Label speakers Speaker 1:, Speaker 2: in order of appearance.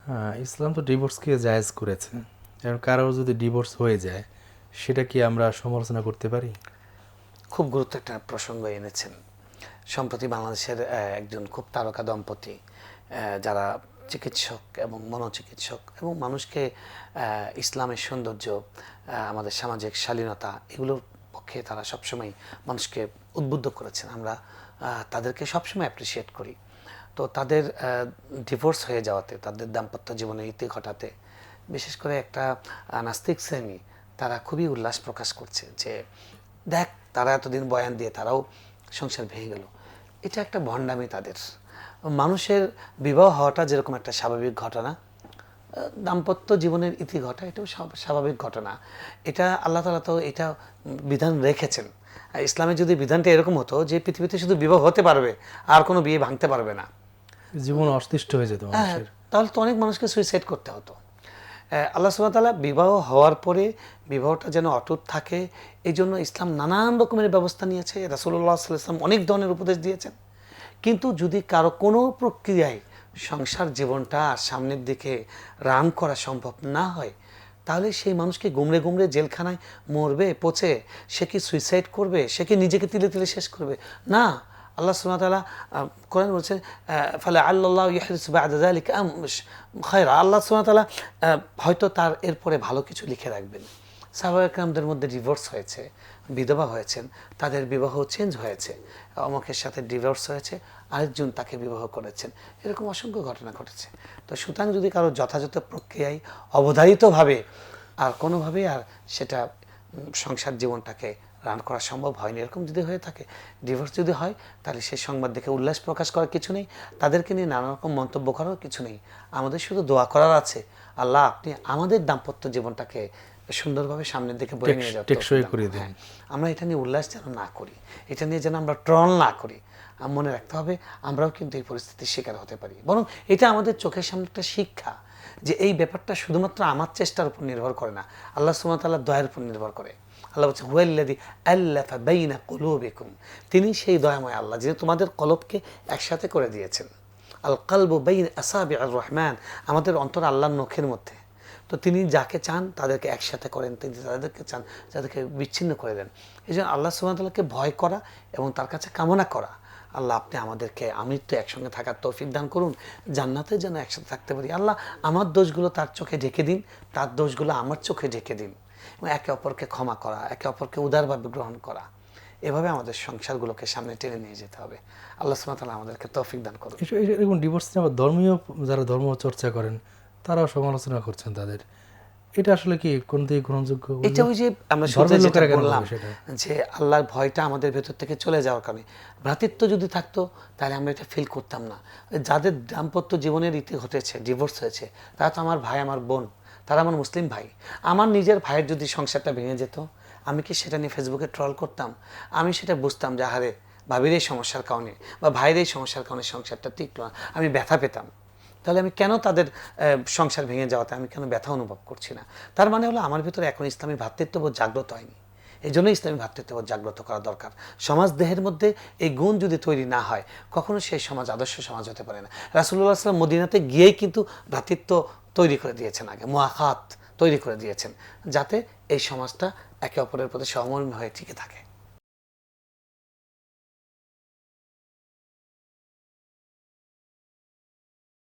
Speaker 1: হ্যাঁ, ইসলাম তো ডিভোর্সকে জায়েজ করেছে। কারণ কারো যদি ডিভোর্স হয়ে যায় সেটা কি আমরা সমালোচনা করতে পারি?
Speaker 2: খুব গুরুত্ব একটা প্রসঙ্গ এনেছেন। সম্প্রতি বাংলাদেশের একজন খুব তারকা দম্পতি, যারা চিকিৎসক এবং মনোচিকিৎসক এবং মানুষকে ইসলামের সৌন্দর্য, আমাদের সামাজিক শালীনতা এগুলোর পক্ষে তারা সবসময় মানুষকে উদ্বুদ্ধ করেছেন। আমরা তাদেরকে সবসময় অ্যাপ্রিসিয়েট করি। তো তাদের ডিভোর্স হয়ে যাওয়াতে, তাদের দাম্পত্য জীবনে ইতি ঘটাতে বিশেষ করে একটা নাস্তিক শ্রেণী তারা খুবই উল্লাস প্রকাশ করছে যে দেখ, তারা এতদিন বয়ান দিয়ে তারাও সংসার ভেঙে গেল। এটা একটা ভণ্ডামি তাদের। মানুষের বিবাহ হওয়াটা যেরকম একটা স্বাভাবিক ঘটনা, দাম্পত্য জীবনের ইতি ঘটা এটাও স্বাভাবিক ঘটনা। এটা আল্লাহ তাআলা তো এটা বিধান রেখেছেন। ইসলামে যদি বিধানটা এরকম হতো যে পৃথিবীতে শুধু বিবাহ হতে পারবে আর কোনো বিয়ে ভাঙতে পারবে না,
Speaker 1: জীবন অতিষ্ঠ হয়ে যেত মানুষের।
Speaker 2: তাহলে তো অনেক মানুষকে সুইসাইড করতে হতো। আল্লাহ সুবহানাহু ওয়া তাআলা বিবাহ হওয়ার পরে বিবাহটা যেন অটুট থাকে এই জন্য ইসলাম নানান রকমের ব্যবস্থা নিয়েছে। রাসূলুল্লাহ সাল্লাল্লাহু আলাইহি ওয়াসাল্লাম অনেক ধরনের উপদেশ দিয়েছেন। কিন্তু যদি কারো কোনো প্রক্রিয়ায় সংসার জীবনটা সামনের দিকে রান করা সম্ভব না হয়, তাহলে সেই মানুষকে গুমড়ে গুমড়ে জেলখানায় মরবে পচে, সে কি সুইসাইড করবে, সে কি নিজেকে তিলে তিলে শেষ করবে? না, আল্লাহ সুবহানাহু ওয়া তাআলা কোরআন বলছে ফালা আল্লাহু ইয়াহরিসু বা'দা যালিকা খায়রা। আল্লাহ সুবহানাহু ওয়া তাআলা হয়তো তার এরপরে ভালো কিছু লিখে রাখবেন। সাহাবায়ে কেরামদের মধ্যে ডিভোর্স হয়েছে, বিধবা হয়েছেন, তাদের বিবাহ চেঞ্জ হয়েছে, অমুকের সাথে ডিভোর্স হয়েছে, আরেকজন তাকে বিবাহ করেছেন, এরকম অসংখ্য ঘটনা ঘটেছে। তো সুতরাং যদি কারো যথাযথ প্রক্রিয়ায় অবধারিতভাবে আর কোনোভাবেই আর সেটা সংসার জীবনটাকে রান করা সম্ভব হয়নি, এরকম যদি হয়ে থাকে, ডিভোর্স যদি হয়, তাহলে সেই সংবাদ দেখে উল্লাস প্রকাশ করার কিছু নেই, তাদেরকে নিয়ে নানা রকম মন্তব্য করার কিছু নেই। আমাদের শুধু দোয়া করার আছে, আল্লাহ আপনি আমাদের দাম্পত্য জীবনটাকে সুন্দরভাবে সামনের দিকে বয়ে নিয়ে যাওয়ার
Speaker 1: টেকসই করে
Speaker 2: তৌফিক দান।
Speaker 1: দিন।
Speaker 2: হ্যাঁ, আমরা এটা নিয়ে উল্লাস যেন না করি, এটা নিয়ে যেন আমরা ট্রল না করি। মনে রাখতে হবে আমরাও কিন্তু এই পরিস্থিতির শিকার হতে পারি, বরং এটা আমাদের চোখের সামনে একটা শিক্ষা যে এই ব্যাপারটা শুধুমাত্র আমার চেষ্টার উপর নির্ভর করে না, আল্লাহ সুবহানাহু ওয়া তাআলার দয়ার উপর নির্ভর করে। আল্লাহ বলছে হুয়াল্লাযী আল্লাফা বাইনা কুলুবিকুম, তিনি সেই দয়াময় আল্লাহ যিনি তোমাদের কলবকে একসাথে করে দিয়েছেন। আল কালবু বাইন আসাবিআর রহমান, আমাদের অন্তর আল্লাহর নখের মধ্যে। তো তিনি যাকে চান তাদেরকে একসাথে করেন, তিনি তাদেরকে চান যাদেরকে বিচ্ছিন্ন করে দেন। এই জন্য আল্লাহ সুবহানাহু ওয়া তাআলাকে ভয় করা এবং তার কাছে কামনা করা, আল্লাহ আপনি আমাদেরকে আমৃত্যু একসঙ্গে থাকার তৌফিক দান করুন, জান্নাতে যেন একসাথে থাকতে পারি। আল্লাহ আমার দোষগুলো তার চোখে ঢেকে দিন, তার দোষগুলো আমার চোখে ঢেকে দিন, এবং একে অপরকে ক্ষমা করা, একে অপরকে উদারভাবে গ্রহণ করা, এভাবে আমাদের সংসারগুলোকে সামনে টেনে নিয়ে যেতে হবে। আল্লাহ সুবহানাহু ওয়া তাআলা আমাদেরকে তৌফিক দান করুন।
Speaker 1: এরকম ডিভোর্স নিয়ে আবার ধর্মীয় যারা ধর্ম চর্চা করেন তারাও সমালোচনা করছেন তাদের। এটা আসলে কি কোন দিকে গ্রহণযোগ্য?
Speaker 2: এটা ওই যে আমরা শুরুতে
Speaker 1: ধর্মের
Speaker 2: যেটা
Speaker 1: লোকেরা কেন
Speaker 2: বললাম
Speaker 1: বলে সেটা?
Speaker 2: যে আল্লাহর ভয়টা আমাদের ভেতর থেকে চলে যাওয়ার কারণে, ভ্রাতৃত্ব যদি থাকতো তাহলে আমরা এটা ফিল করতাম না। যাদের দাম্পত্য জীবনের রীতি ঘটেছে, ডিভোর্স হয়েছে, তারা তো আমার ভাই, আমার বোন, তারা আমার মুসলিম ভাই। আমার নিজের ভাইয়ের যদি সংসারটা ভেঙে যেত, আমি কি সেটা নিয়ে ফেসবুকে ট্রল করতাম? আমি সেটা বুঝতাম যে আহারে ভাবির এই সমস্যার কারণে বা ভাইয়ের এই সমস্যার কারণে সংসারটা টিকলো না, আমি ব্যথা পেতাম। তাহলে আমি কেন তাদের সংসার ভেঙে যাওয়াতে আমি কেন ব্যথা অনুভব করছি না? তার মানে হলো আমার ভিতরে এখন ইসলামী ভ্রাতৃত্ববোধ জাগ্রত হয়নি। এই জন্যই ইসলামী ভ্রাতৃত্ববোধ জাগ্রত করা দরকার। সমাজ দেহের মধ্যে এই গুণ যদি তৈরি না হয়, কখনো সেই সমাজ আদর্শ সমাজ হতে পারে না। রাসূলুল্লাহ সাল্লাল্লাহু আলাইহি ওয়াসাল্লাম মদিনাতে গিয়েই কিন্তু ভ্রাতৃত্ব তৈরি করে দিয়েছেন, আগে মুআখাত তৈরি করে দিয়েছেন, যাতে এই সমাজটা একে অপরের প্রতি সমমর্মী হয়ে টিকে থাকে।